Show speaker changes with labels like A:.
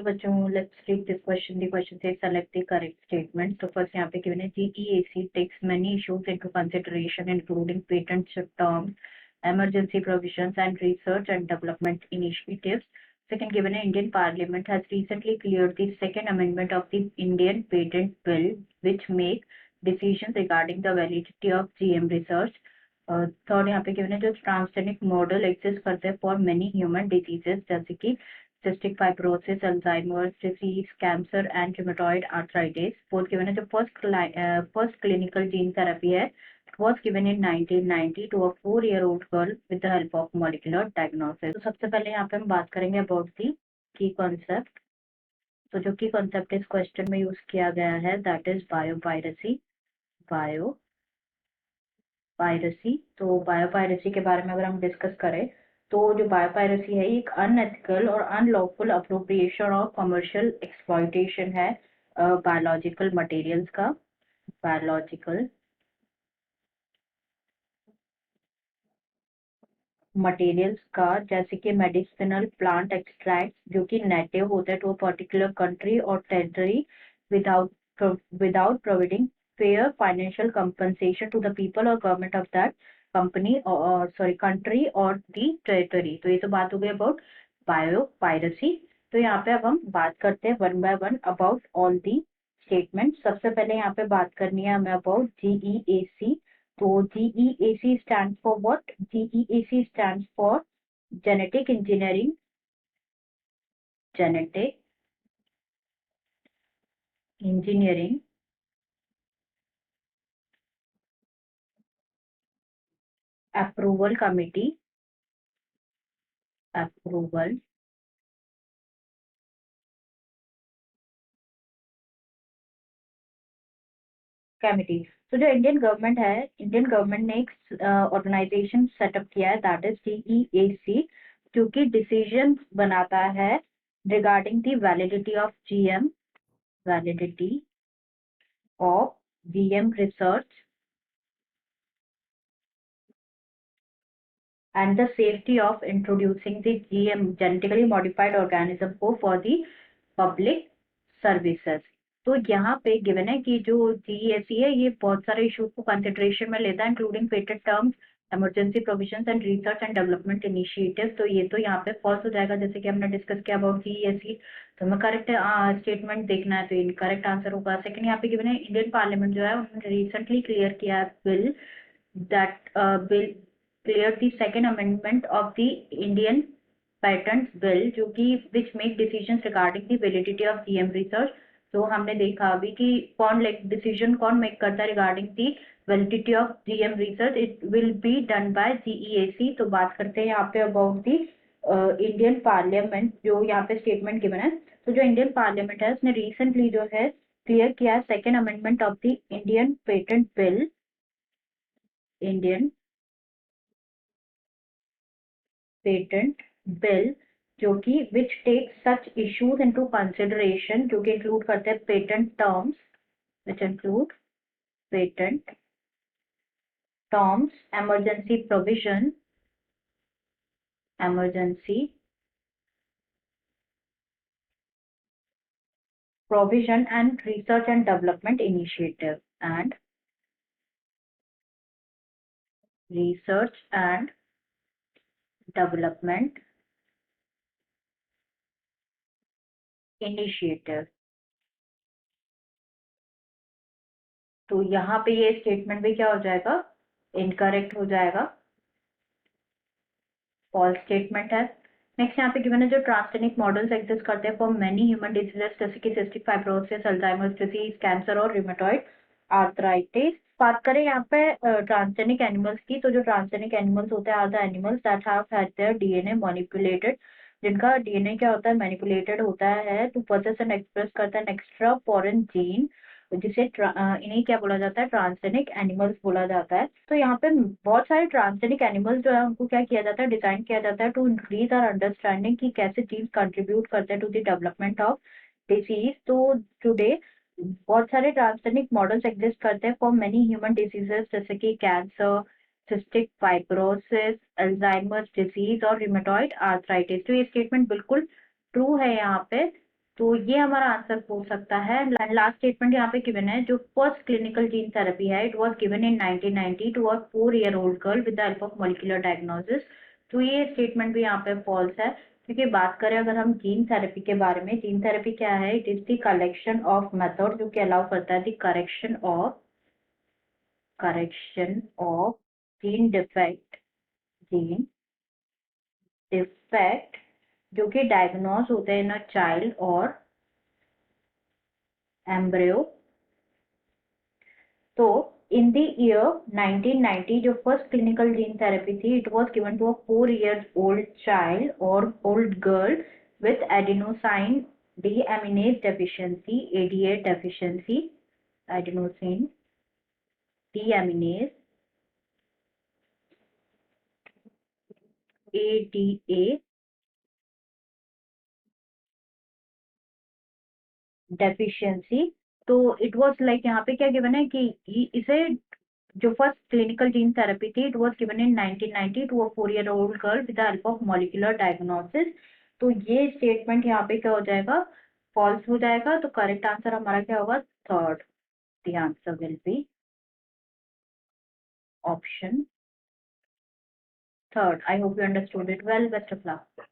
A: Hello बच्चों, let's read this question. The question से select the correct statement. तो first यहाँ पे गिवन है GEAC takes many issues into consideration including patent terms, emergency provisions and research and development initiatives. Second given है Indian Parliament has recently cleared the second amendment of the Indian Patent Bill which make decisions regarding the validity of GM research. Third यहाँ पे given है जो transgenic model exist करते हैं for many human diseases जैसे कि cystic fibrosis, Alzheimer's disease, cancer and rheumatoid arthritis. Fourth given है जो first clinical gene therapy है, it was given in 1990 to a 4-year-old girl with the help of molecular diagnosis. तो सबसे पहले यहाँ पे हम बात करेंगे about the key concept. तो जो key concept इस question में यूज किया गया है that is biopiracy. तो बायोपायरेसी के बारे में अगर हम डिस्कस करें तो जो बायोपायरेसी है एक अनएथिकल और अनलॉफुल अप्रोप्रिएशन और कमर्शियल एक्सप्लॉयटेशन है बायोलॉजिकल मटेरियल्स का. बायोलॉजिकल मटेरियल्स का जैसे कि मेडिसिनल प्लांट एक्सट्रैक्ट जो कि नेटिव होता है टू अ पर्टिकुलर कंट्री और territory without providing fair financial compensation to the people or government of that company or country or the territory. तो ये तो बात हो गई अबाउट बायोपायरेसी. तो यहाँ पे अब हम बात करते हैं one by one about all the statement. सबसे पहले यहाँ पे बात करनी है हमें अबाउट GEAC. तो GEAC stands for what? GEAC stands for genetic engineering approval committee. तो जो इंडियन गवर्नमेंट ने एक ऑर्गेनाइजेशन सेटअप किया है दैट इज GEAC जो कि डिसीजन बनाता है regarding the validity of GM research and the safety of introducing the GM genetically modified organism को for the public services. तो यहाँ पे गिवन है कि जो GEAC है ये बहुत सारे इश्यूज को कंसिडरेशन में लेता है including patent terms, emergency provisions and research and development initiative. तो ये तो यहाँ पे फॉल्स हो जाएगा जैसे कि हमने डिस्कस किया अबाउट GEAC. तो हमें करेक्ट स्टेटमेंट देखना है तो इनकरेक्ट आंसर होगा. सेकंड यहाँ पे गिवन है इंडियन पार्लियामेंट जो है उन्होंने रिसेंटली क्लियर किया है bill cleared the second amendment of the Indian Patents Bill जो कि which make decisions regarding the validity of GM research. तो हमने देखा अभी कि डिसीजन कौन मेक करता है regarding the validity of GM research. It will be done by GEAC. तो बात करते हैं यहाँ पे अबाउट दी इंडियन पार्लियामेंट जो यहाँ पे स्टेटमेंट गिवन है. तो जो इंडियन पार्लियामेंट है उसने रिसेंटली जो है क्लियर किया है second amendment of the Indian patent bill जो कि which takes such issues into consideration जो कि इंक्लूड करते हैं patent terms emergency provision and research and development initiative तो यहाँ पे ये स्टेटमेंट भी क्या हो जाएगा इनकरेक्ट हो जाएगा, फॉल्स स्टेटमेंट है. नेक्स्ट यहाँ पे गिवन है जो ट्रांसजेनिक मॉडल्स एग्जिस्ट करते हैं फॉर मेनी ह्यूमन डिजीजेस जैसे कि cystic fibrosis, Alzheimer's disease, cancer और रिमेटॉइड आर्थराइटिस. बात करें यहाँ पे ट्रांसजेनिक एनिमल्स की तो जो ट्रांसजेनिक एनिमल्स होते हैं are the animals that have had their DNA manipulated जिनका DNA क्या होता है मैनिपुलेटेड होता है टू प्रोसेस एंड एक्सप्रेस करता है एक्स्ट्रा फॉरेन जीन जिसे इन्हें क्या बोला जाता है ट्रांसजेनिक एनिमल्स बोला जाता है. तो यहाँ पे बहुत सारे ट्रांसजेनिक एनिमल्स जो है उनको क्या किया जाता है डिजाइन किया जाता है टू इंक्रीज आवर अंडरस्टैंडिंग कि कैसे जीन्स कंट्रीब्यूट करते हैं to the development of disease. तो टुडे बहुत सारे ट्रांसजेनिक मॉडल्स एग्जिस्ट करते हैं फॉर मेनी ह्यूमन डिजीजेस जैसे कि cancer, cystic fibrosis, Alzheimer's disease और रिमेटॉइड आर्थराइटिस. तो ये स्टेटमेंट बिल्कुल ट्रू है यहाँ पे तो ये हमारा आंसर हो सकता है। लास्ट स्टेटमेंट यहाँ पे गिवन है, जो फर्स्ट क्लिनिकल जीन थेरेपी है, it was given in 1990 to a 4-year-old girl with the help of molecular diagnosis. तो ये स्टेटमेंट भी यहाँ पे फॉल्स है, क्योंकि बात करें अगर हम जीन थेरेपी के बारे में, जीन थेरेपी क्या है, it is the collection of method जो कि अलाउ करता है the correction of gene defect जो कि डायग्नोज होते हैं इन अ चाइल्ड और एम्ब्रियो। तो इन द ईयर 1990 जो फर्स्ट क्लिनिकल जीन थेरेपी थी, it was given to a 4 years old child और old girl with adenosine deaminase deficiency, ADA deficiency, adenosine deaminase ADA deficiency. तो it was like यहाँ पे क्या given है कि इसे जो फर्स्ट क्लिनिकल जीन थेरेपी थी, it was given in 1990 to a 4-year-old girl with the help of molecular diagnosis. तो ये स्टेटमेंट यहाँ पे क्या हो जाएगा, फॉल्स हो जाएगा। तो करेक्ट आंसर हमारा क्या होगा, third. The answer will be option third. I hope you understood it well. Best of luck.